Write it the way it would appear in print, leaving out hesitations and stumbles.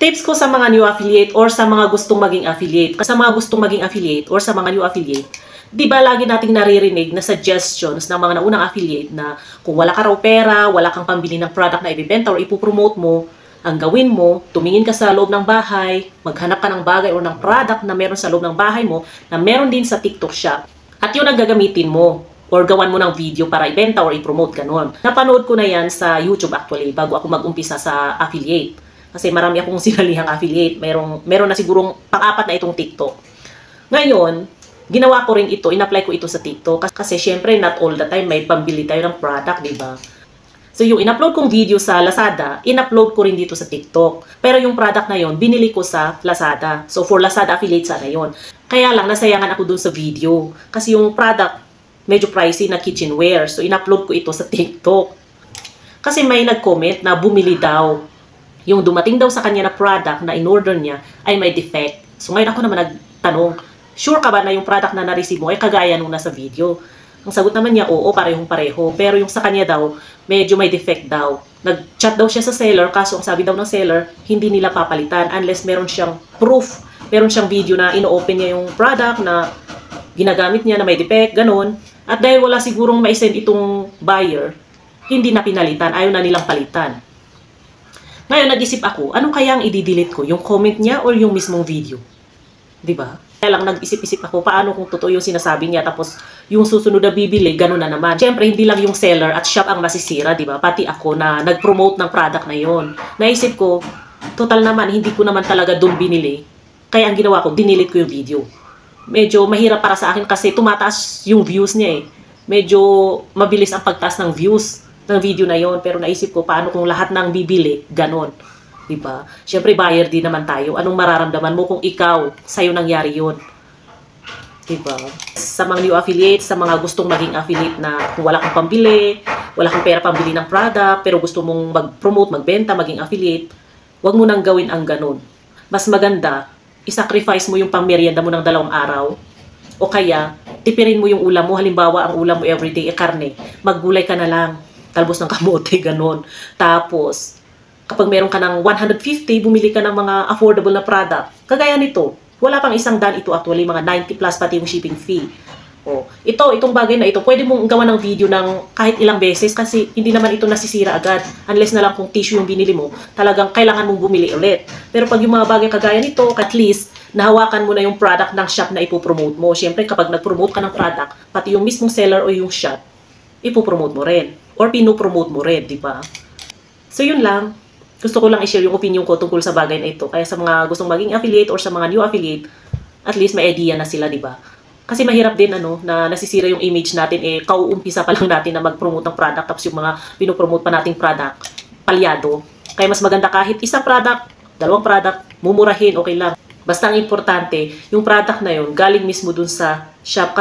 Tips ko sa mga new affiliate or sa mga gustong maging affiliate. Sa mga gustong maging affiliate or sa mga new affiliate, di ba lagi nating naririnig na suggestions ng mga naunang affiliate na kung wala ka raw pera, wala kang pambili ng product na ibibenta or ipopromote mo, ang gawin mo, tumingin ka sa loob ng bahay, maghanap ka ng bagay o ng product na meron sa loob ng bahay mo na meron din sa TikTok shop. At yun ang gagamitin mo or gawan mo ng video para ibenta or i-promote ganon. Napanood ko na yan sa YouTube actually bago ako mag-umpisa sa affiliate. Kasi marami akong sinalihang affiliate. Meron na sigurong pang-apat na itong TikTok. Ngayon, ginawa ko rin ito, in-apply ko ito sa TikTok. Kasi syempre, not all the time may pambili tayo ng product, di ba? So yung in-upload kong video sa Lazada, in-upload ko rin dito sa TikTok. Pero yung product na yon binili ko sa Lazada. So for Lazada affiliate sana yon. Kaya lang, nasayangan ako dun sa video. Kasi yung product, medyo pricey na kitchenware. So in-upload ko ito sa TikTok. Kasi may nag-comment na bumili daw. Yung dumating daw sa kanya na product na in-order niya ay may defect. So ngayon ako naman nagtanong, sure ka ba na yung product na na-receive mo ay kagaya nung nasa video? Ang sagot naman niya, oo, parehong-pareho. Pero yung sa kanya daw, medyo may defect daw. Nag-chat daw siya sa seller, kaso ang sabi daw ng seller, hindi nila papalitan unless meron siyang proof. Meron siyang video na ino-open niya yung product na ginagamit niya na may defect, ganun. At dahil wala sigurong maisend itong buyer, hindi na pinalitan, ayaw na nilang palitan. Ngayon, nag-isip ako, anong kaya ang i-delete ko? Yung comment niya or yung mismong video? Diba? Kaya lang nag-isip-isip ako, paano kung totoo yung sinasabi niya, tapos yung susunod na bibili, gano'n na naman. Siyempre, hindi lang yung seller at shop ang masisira, diba? Pati ako na nag-promote ng product na yon. Naisip ko, total naman, hindi ko naman talaga doon binili. Kaya ang ginawa ko, dinelete ko yung video. Medyo mahirap para sa akin kasi tumataas yung views niya eh. Medyo mabilis ang pagtaas ng views ng video na yon, pero naisip ko paano kung lahat ng bibili ganon, di ba? Syempre buyer din naman tayo. Anong mararamdaman mo kung ikaw sa'yo nangyari yon, di ba? Sa mga new affiliates, sa mga gustong maging affiliate na kung wala kang pambili, wala kang pera pambili ng product, pero gusto mong mag-promote, magbenta, maging affiliate, wag mo nang gawin ang ganon. Mas maganda, isacrifice mo yung pangmerienda mo ng 2 araw, o kaya tipirin mo yung ulam mo. Halimbawa, ang ulam mo everyday ay karne, maggulay ka na lang, talbos ng kamote, ganon. Tapos, kapag meron ka ng 150, bumili ka ng mga affordable na product. Kagaya nito, wala pang 100 ito actually, mga 90 plus pati yung shipping fee. O, itong bagay na ito, pwede mong gawa ng video ng kahit ilang beses kasi hindi naman ito nasisira agad. Unless na lang kung tissue yung binili mo, talagang kailangan mong bumili ulit. Pero pag yung mga bagay kagaya nito, at least, nahawakan mo na yung product ng shop na ipopromote mo. Siyempre, kapag nag-promote ka ng product, pati yung mismong seller o yung shop, ipopromote mo rin. Or pinopromote mo rin, di ba? So, yun lang. Gusto ko lang i-share yung opinion ko tungkol sa bagay na ito. Kaya sa mga gustong maging affiliate or sa mga new affiliate, at least may idea na sila, di ba? Kasi mahirap din, na nasisira yung image natin, kauumpisa pa lang natin na mag-promote ng product, tapos yung mga pinopromote pa nating product, palyado. Kaya mas maganda kahit isang product, 2 product, mumurahin, okay lang. Basta ang importante, yung product na yun, galing mismo dun sa shop.